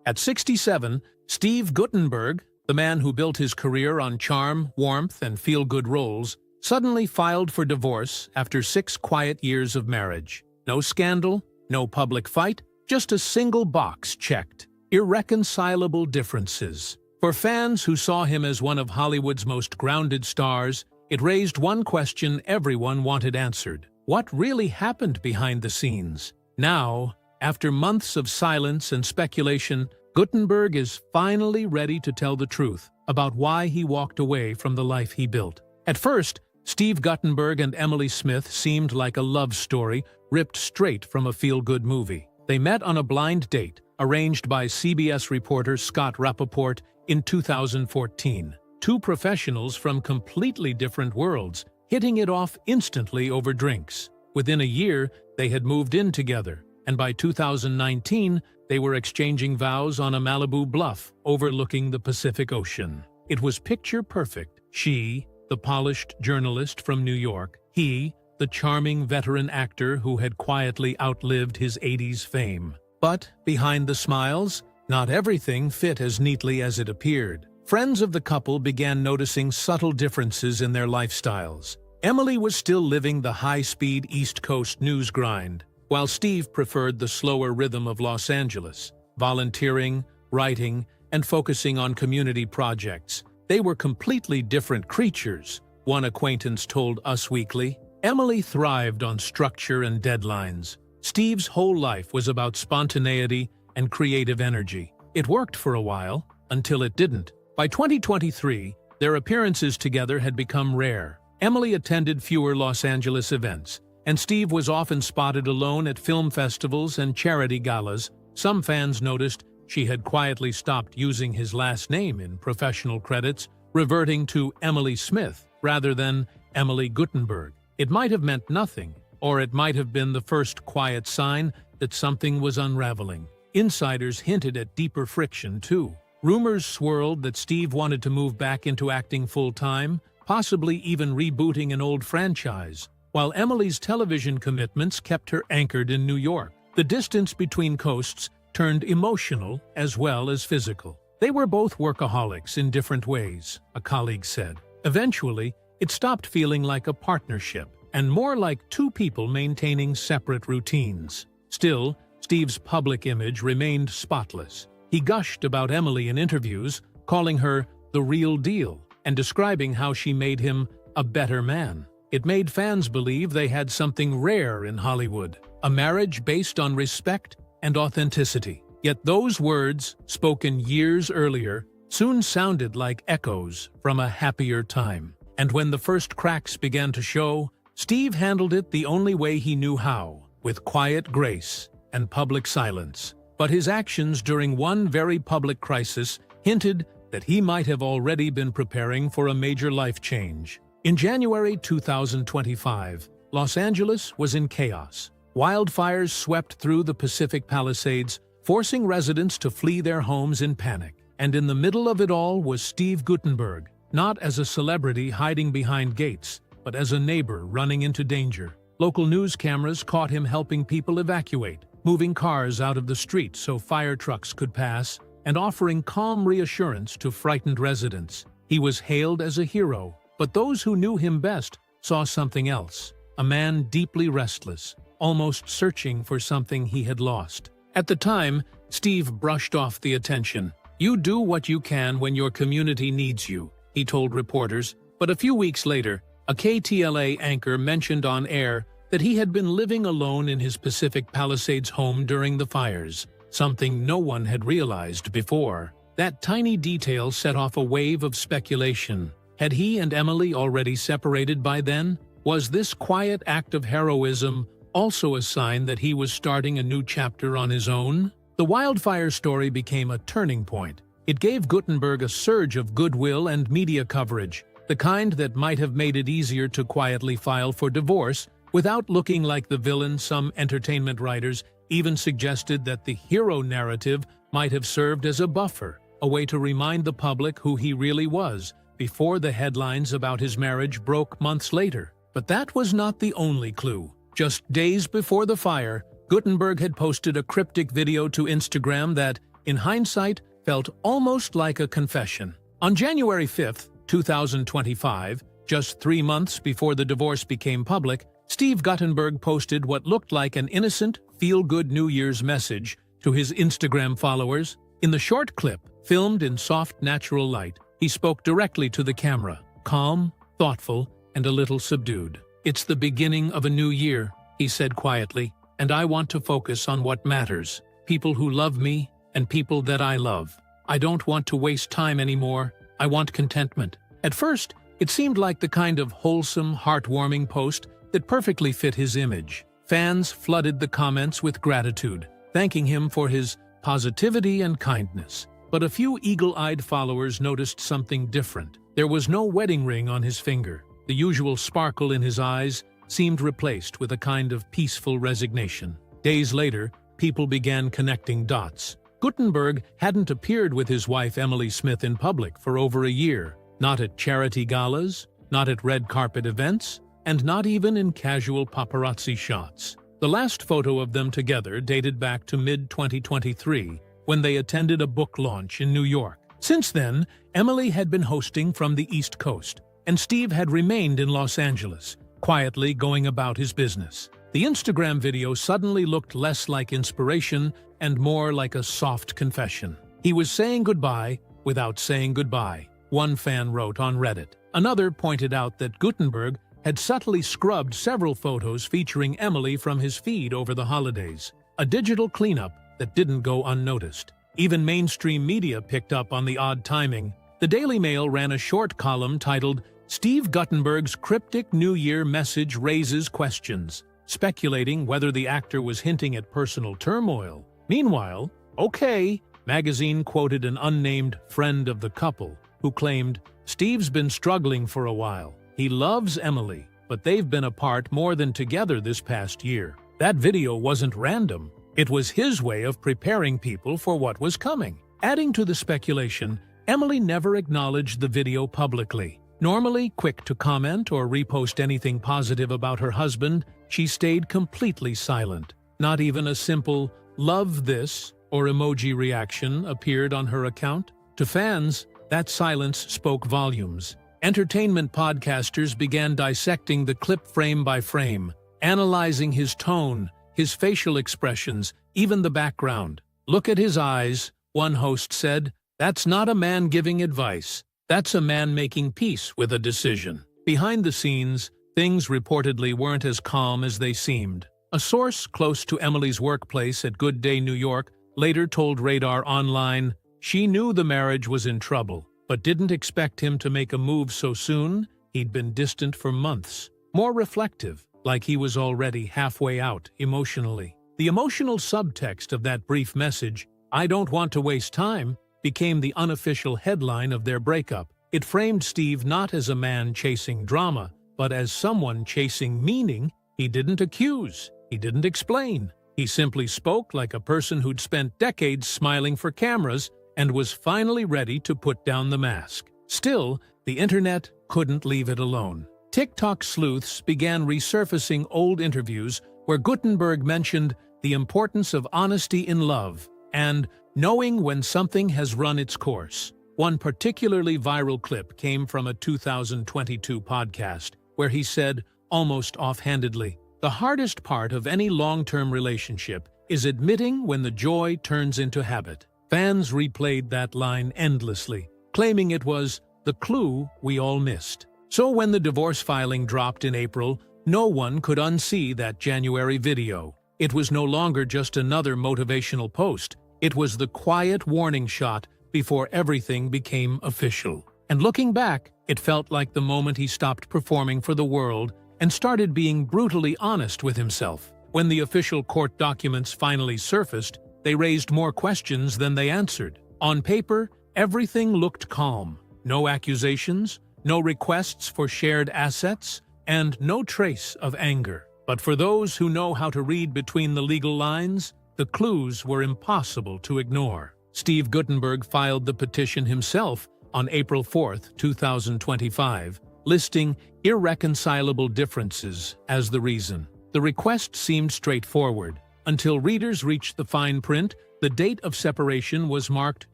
At 67, Steve Guttenberg, the man who built his career on charm, warmth, and feel-good roles, suddenly filed for divorce after 6 quiet years of marriage. No scandal, no public fight, just a single box checked. Irreconcilable differences. For fans who saw him as one of Hollywood's most grounded stars, it raised one question everyone wanted answered. What really happened behind the scenes? Now, after months of silence and speculation, Guttenberg is finally ready to tell the truth about why he walked away from the life he built. At first, Steve Guttenberg and Emily Smith seemed like a love story ripped straight from a feel-good movie. They met on a blind date, arranged by CBS reporter Scott Rappaport in 2014. Two professionals from completely different worlds, hitting it off instantly over drinks. Within a year, they had moved in together, and by 2019, they were exchanging vows on a Malibu bluff overlooking the Pacific Ocean. It was picture perfect. She, the polished journalist from New York, he, the charming veteran actor who had quietly outlived his 80s fame. But behind the smiles, not everything fit as neatly as it appeared. Friends of the couple began noticing subtle differences in their lifestyles. Emily was still living the high-speed East Coast news grind, while Steve preferred the slower rhythm of Los Angeles, volunteering, writing, and focusing on community projects. They were completely different creatures, one acquaintance told Us Weekly. Emily thrived on structure and deadlines. Steve's whole life was about spontaneity and creative energy. It worked for a while, until it didn't. By 2023, their appearances together had become rare. Emily attended fewer Los Angeles events, and Steve was often spotted alone at film festivals and charity galas. Some fans noticed she had quietly stopped using his last name in professional credits, reverting to Emily Smith rather than Emily Guttenberg. It might have meant nothing, or it might have been the first quiet sign that something was unraveling. Insiders hinted at deeper friction, too. Rumors swirled that Steve wanted to move back into acting full-time, possibly even rebooting an old franchise, while Emily's television commitments kept her anchored in New York. The distance between coasts turned emotional as well as physical. They were both workaholics in different ways, a colleague said. Eventually, it stopped feeling like a partnership, and more like two people maintaining separate routines. Still, Steve's public image remained spotless. He gushed about Emily in interviews, calling her the real deal, and describing how she made him a better man. It made fans believe they had something rare in Hollywood, a marriage based on respect and authenticity. Yet those words, spoken years earlier, soon sounded like echoes from a happier time. And when the first cracks began to show, Steve handled it the only way he knew how, with quiet grace and public silence. But his actions during one very public crisis hinted that he might have already been preparing for a major life change. In January 2025, Los Angeles was in chaos. Wildfires swept through the Pacific Palisades, forcing residents to flee their homes in panic. And in the middle of it all was Steve Guttenberg, not as a celebrity hiding behind gates, but as a neighbor running into danger. Local news cameras caught him helping people evacuate, moving cars out of the street so fire trucks could pass, and offering calm reassurance to frightened residents. He was hailed as a hero, but those who knew him best saw something else. A man deeply restless, almost searching for something he had lost. At the time, Steve brushed off the attention. "You do what you can when your community needs you," he told reporters. But a few weeks later, a KTLA anchor mentioned on air that he had been living alone in his Pacific Palisades home during the fires, something no one had realized before. That tiny detail set off a wave of speculation. Had he and Emily already separated by then? Was this quiet act of heroism also a sign that he was starting a new chapter on his own? The wildfire story became a turning point. It gave Guttenberg a surge of goodwill and media coverage, the kind that might have made it easier to quietly file for divorce without looking like the villain. Some entertainment writers even suggested that the hero narrative might have served as a buffer, a way to remind the public who he really was, before the headlines about his marriage broke months later. But that was not the only clue. Just days before the fire, Guttenberg had posted a cryptic video to Instagram that in hindsight, felt almost like a confession. On January 5, 2025, just 3 months before the divorce became public, Steve Guttenberg posted what looked like an innocent, feel-good New Year's message to his Instagram followers. In the short clip, filmed in soft, natural light, he spoke directly to the camera, calm, thoughtful, and a little subdued. "It's the beginning of a new year," he said quietly, "and I want to focus on what matters, people who love me and people that I love. I don't want to waste time anymore. I want contentment." At first, it seemed like the kind of wholesome, heartwarming post that perfectly fit his image. Fans flooded the comments with gratitude, thanking him for his positivity and kindness. But a few eagle-eyed followers noticed something different. There was no wedding ring on his finger. The usual sparkle in his eyes seemed replaced with a kind of peaceful resignation. Days later, people began connecting dots. Guttenberg hadn't appeared with his wife Emily Smith in public for over a year, not at charity galas, not at red carpet events, and not even in casual paparazzi shots. The last photo of them together dated back to mid-2023, when they attended a book launch in New York. Since then, Emily had been hosting from the East Coast, and Steve had remained in Los Angeles, quietly going about his business. The Instagram video suddenly looked less like inspiration and more like a soft confession. He was saying goodbye without saying goodbye, one fan wrote on Reddit. Another pointed out that Guttenberg had subtly scrubbed several photos featuring Emily from his feed over the holidays, a digital cleanup that didn't go unnoticed. Even mainstream media picked up on the odd timing. The Daily Mail ran a short column titled, "Steve Guttenberg's Cryptic New Year Message Raises Questions," speculating whether the actor was hinting at personal turmoil. Meanwhile, OK magazine quoted an unnamed friend of the couple, who claimed, "Steve's been struggling for a while. He loves Emily, but they've been apart more than together this past year." That video wasn't random. It was his way of preparing people for what was coming. Adding to the speculation, Emily never acknowledged the video publicly. Normally quick to comment or repost anything positive about her husband, she stayed completely silent. Not even a simple "love this" or emoji reaction appeared on her account. To fans, that silence spoke volumes. Entertainment podcasters began dissecting the clip frame by frame, analyzing his tone, his facial expressions, even the background. "Look at his eyes," one host said. "That's not a man giving advice. That's a man making peace with a decision." Behind the scenes, things reportedly weren't as calm as they seemed. A source close to Emily's workplace at Good Day, New York, later told Radar Online, she knew the marriage was in trouble, but didn't expect him to make a move so soon. He'd been distant for months, more reflective, like he was already halfway out emotionally. The emotional subtext of that brief message, "I don't want to waste time," became the unofficial headline of their breakup. It framed Steve not as a man chasing drama, but as someone chasing meaning. He didn't accuse, he didn't explain. He simply spoke like a person who'd spent decades smiling for cameras and was finally ready to put down the mask. Still, the internet couldn't leave it alone. TikTok sleuths began resurfacing old interviews where Guttenberg mentioned the importance of honesty in love and knowing when something has run its course. One particularly viral clip came from a 2022 podcast where he said, almost offhandedly, "The hardest part of any long-term relationship is admitting when the joy turns into habit." Fans replayed that line endlessly, claiming it was the clue we all missed. So when the divorce filing dropped in April, no one could unsee that January video. It was no longer just another motivational post. It was the quiet warning shot before everything became official. And looking back, it felt like the moment he stopped performing for the world and started being brutally honest with himself. When the official court documents finally surfaced, they raised more questions than they answered. On paper, everything looked calm. No accusations, no requests for shared assets, and no trace of anger. But for those who know how to read between the legal lines, the clues were impossible to ignore. Steve Guttenberg filed the petition himself on April 4, 2025, listing irreconcilable differences as the reason. The request seemed straightforward, until readers reached the fine print The date of separation was marked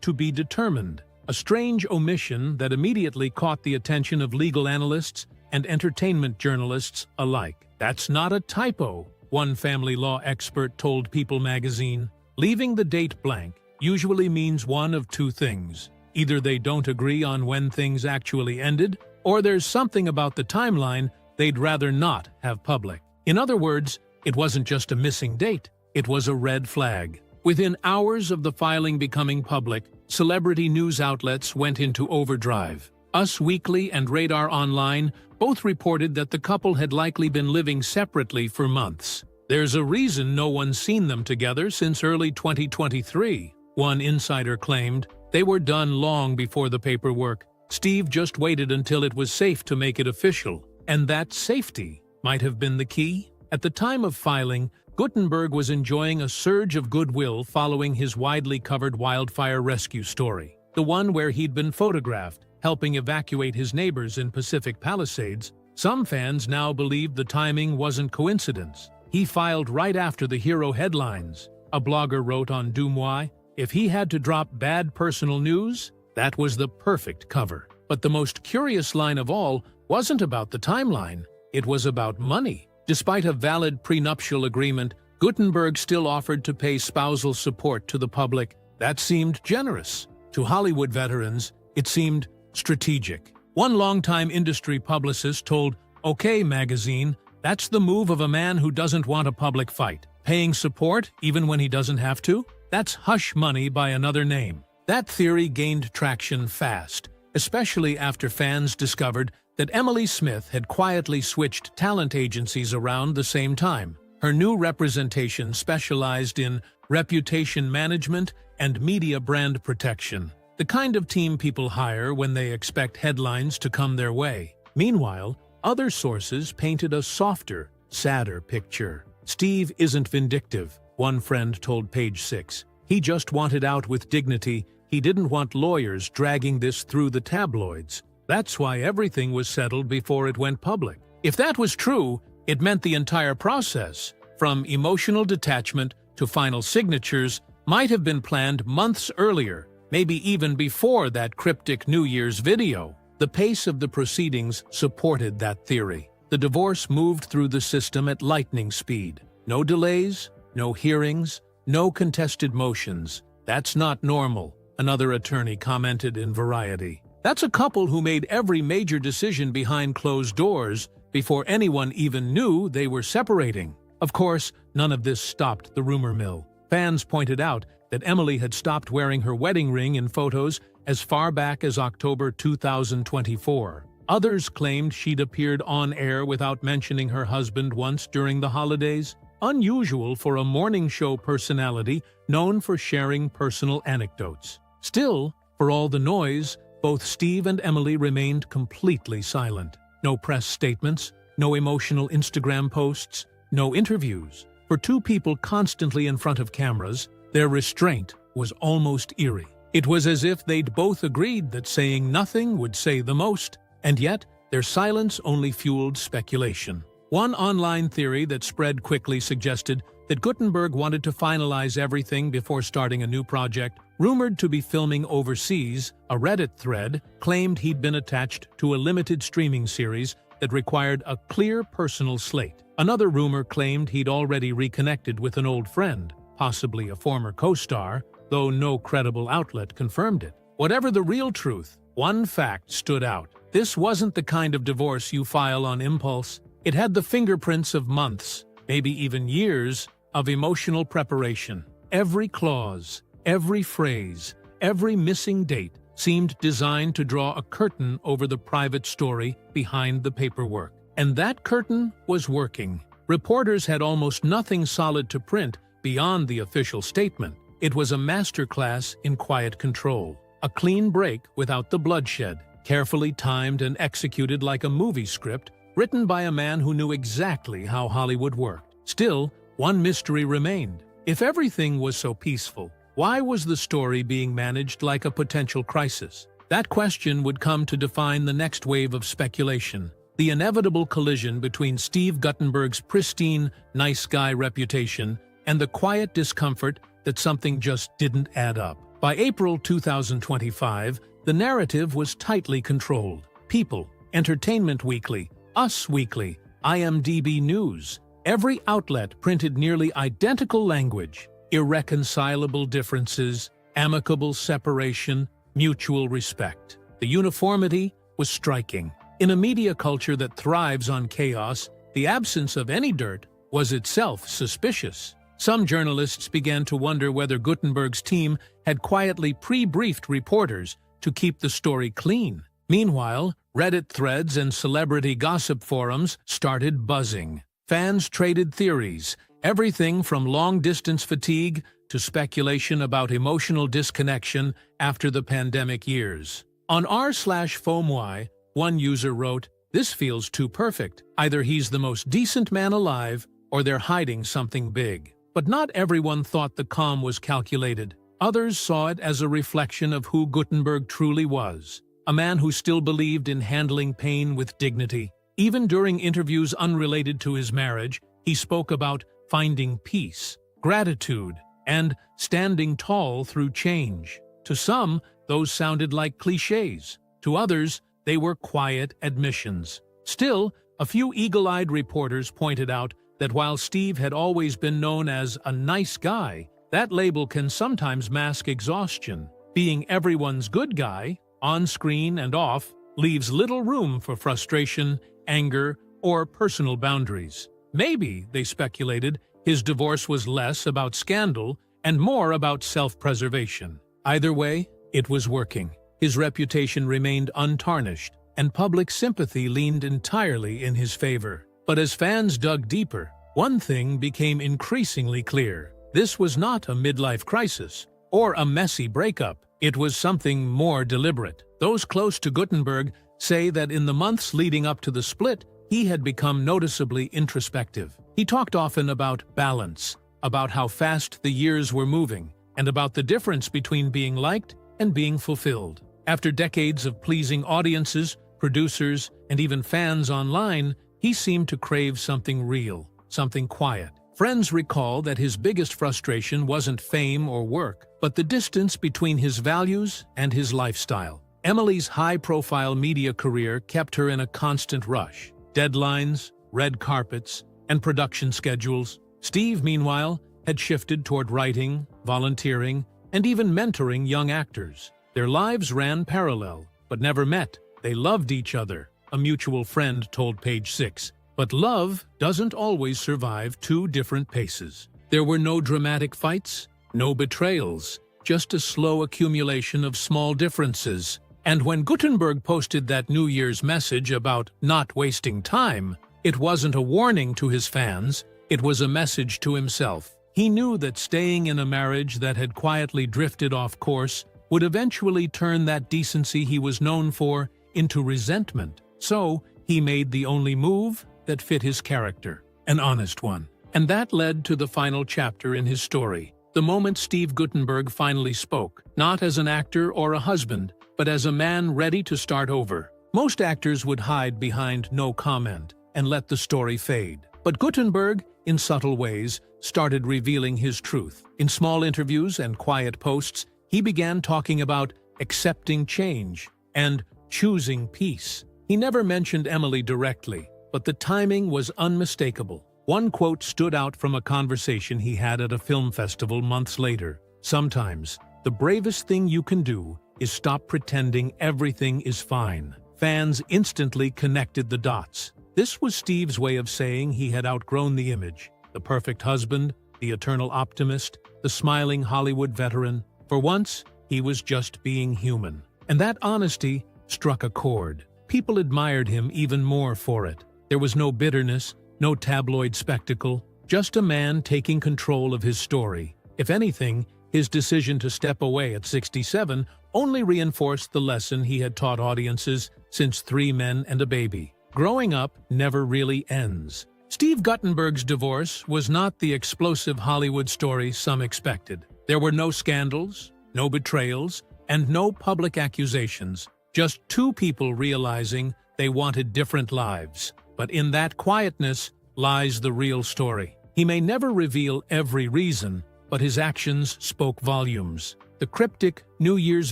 "to be determined," a strange omission that immediately caught the attention of legal analysts and entertainment journalists alike. "That's not a typo," one family law expert told People magazine. Leaving the date blank usually means one of two things. Either they don't agree on when things actually ended, or there's something about the timeline they'd rather not have public. In other words, it wasn't just a missing date, it was a red flag. Within hours of the filing becoming public, celebrity news outlets went into overdrive. Us Weekly and Radar Online both reported that the couple had likely been living separately for months. "There's a reason no one's seen them together since early 2023, one insider claimed. "They were done long before the paperwork. Steve just waited until it was safe to make it official." And that safety might have been the key. At the time of filing, Guttenberg was enjoying a surge of goodwill following his widely covered wildfire rescue story, the one where he'd been photographed helping evacuate his neighbors in Pacific Palisades. Some fans now believed the timing wasn't coincidence. He filed right after the hero headlines. A blogger wrote on Dumois, "If he had to drop bad personal news, that was the perfect cover." But the most curious line of all wasn't about the timeline, it was about money. Despite a valid prenuptial agreement, Guttenberg still offered to pay spousal support to the public. That seemed generous. To Hollywood veterans, it seemed strategic. One longtime industry publicist told OK magazine, "That's the move of a man who doesn't want a public fight. Paying support even when he doesn't have to? That's hush money by another name." That theory gained traction fast, especially after fans discovered that Emily Smith had quietly switched talent agencies around the same time. Her new representation specialized in reputation management and media brand protection, the kind of team people hire when they expect headlines to come their way. Meanwhile, other sources painted a softer, sadder picture. "Steve isn't vindictive," one friend told Page 6. "He just wanted out with dignity. He didn't want lawyers dragging this through the tabloids. That's why everything was settled before it went public." If that was true, it meant the entire process, from emotional detachment to final signatures, might have been planned months earlier, maybe even before that cryptic New Year's video. The pace of the proceedings supported that theory. The divorce moved through the system at lightning speed. No delays, no hearings, no contested motions. "That's not normal," another attorney commented in Variety. "That's a couple who made every major decision behind closed doors before anyone even knew they were separating." Of course, none of this stopped the rumor mill. Fans pointed out that Emily had stopped wearing her wedding ring in photos as far back as October 2024. Others claimed she'd appeared on air without mentioning her husband once during the holidays, unusual for a morning show personality known for sharing personal anecdotes. Still, for all the noise, both Steve and Emily remained completely silent. No press statements, no emotional Instagram posts, no interviews. For two people constantly in front of cameras, their restraint was almost eerie. It was as if they'd both agreed that saying nothing would say the most, and yet their silence only fueled speculation. One online theory that spread quickly suggested that Guttenberg wanted to finalize everything before starting a new project. Rumored to be filming overseas, a Reddit thread claimed he'd been attached to a limited streaming series that required a clear personal slate. Another rumor claimed he'd already reconnected with an old friend, possibly a former co-star, though no credible outlet confirmed it. Whatever the real truth, one fact stood out. This wasn't the kind of divorce you file on impulse. It had the fingerprints of months, maybe even years, of emotional preparation. Every clause, every phrase, every missing date seemed designed to draw a curtain over the private story behind the paperwork. And that curtain was working. Reporters had almost nothing solid to print beyond the official statement. It was a masterclass in quiet control, a clean break without the bloodshed, carefully timed and executed like a movie script written by a man who knew exactly how Hollywood worked. Still, one mystery remained. If everything was so peaceful, why was the story being managed like a potential crisis? That question would come to define the next wave of speculation, the inevitable collision between Steve Guttenberg's pristine, nice guy reputation and the quiet discomfort that something just didn't add up. By April 2025, the narrative was tightly controlled. People, Entertainment Weekly, Us Weekly, IMDb News. Every outlet printed nearly identical language: irreconcilable differences, amicable separation, mutual respect. The uniformity was striking. In a media culture that thrives on chaos, the absence of any dirt was itself suspicious. Some journalists began to wonder whether Guttenberg's team had quietly pre-briefed reporters to keep the story clean. Meanwhile, Reddit threads and celebrity gossip forums started buzzing. Fans traded theories, everything from long-distance fatigue to speculation about emotional disconnection after the pandemic years. On r/FOMY, one user wrote, "This feels too perfect. Either he's the most decent man alive, or they're hiding something big." But not everyone thought the calm was calculated. Others saw it as a reflection of who Guttenberg truly was, a man who still believed in handling pain with dignity. Even during interviews unrelated to his marriage, he spoke about finding peace, gratitude, and standing tall through change. To some, those sounded like cliches. To others, they were quiet admissions. Still, a few eagle-eyed reporters pointed out that while Steve had always been known as a nice guy, that label can sometimes mask exhaustion. Being everyone's good guy, on screen and off, leaves little room for frustration, anger, or personal boundaries. Maybe, they speculated, his divorce was less about scandal and more about self-preservation. Either way, it was working. His reputation remained untarnished, and public sympathy leaned entirely in his favor. But as fans dug deeper, one thing became increasingly clear. This was not a midlife crisis or a messy breakup. It was something more deliberate. Those close to Guttenberg say that in the months leading up to the split, he had become noticeably introspective. He talked often about balance, about how fast the years were moving, and about the difference between being liked and being fulfilled. After decades of pleasing audiences, producers, and even fans online, he seemed to crave something real, something quiet. Friends recall that his biggest frustration wasn't fame or work, but the distance between his values and his lifestyle. Emily's high-profile media career kept her in a constant rush. Deadlines, red carpets, and production schedules. Steve, meanwhile, had shifted toward writing, volunteering, and even mentoring young actors. Their lives ran parallel, but never met. They loved each other, a mutual friend told Page 6. But love doesn't always survive two different paces. There were no dramatic fights, no betrayals, just a slow accumulation of small differences. And when Guttenberg posted that New Year's message about not wasting time, it wasn't a warning to his fans, it was a message to himself. He knew that staying in a marriage that had quietly drifted off course would eventually turn that decency he was known for into resentment. So, he made the only move that fit his character, an honest one. And that led to the final chapter in his story, the moment Steve Guttenberg finally spoke, not as an actor or a husband, but as a man ready to start over. Most actors would hide behind no comment and let the story fade. But Guttenberg, in subtle ways, started revealing his truth. In small interviews and quiet posts, he began talking about accepting change and choosing peace. He never mentioned Emily directly, but the timing was unmistakable. One quote stood out from a conversation he had at a film festival months later. "Sometimes, the bravest thing you can do is stop pretending everything is fine." Fans instantly connected the dots. This was Steve's way of saying he had outgrown the image. The perfect husband, the eternal optimist, the smiling Hollywood veteran. For once, he was just being human. And that honesty struck a chord. People admired him even more for it. There was no bitterness, no tabloid spectacle, just a man taking control of his story. If anything, his decision to step away at 67 only reinforced the lesson he had taught audiences since 3 Men and a Baby. Growing up never really ends. Steve Guttenberg's divorce was not the explosive Hollywood story some expected. There were no scandals, no betrayals, and no public accusations. Just 2 people realizing they wanted different lives. But in that quietness lies the real story. He may never reveal every reason, but his actions spoke volumes. The cryptic New Year's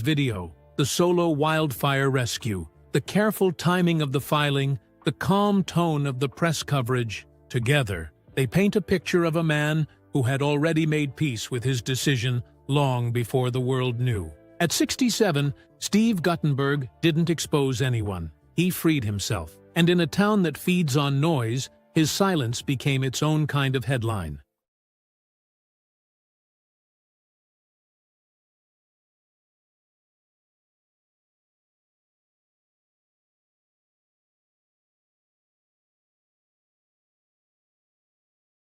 video, the solo wildfire rescue, the careful timing of the filing, the calm tone of the press coverage, together, they paint a picture of a man who had already made peace with his decision long before the world knew. At 67, Steve Guttenberg didn't expose anyone. He freed himself. And in a town that feeds on noise, his silence became its own kind of headline.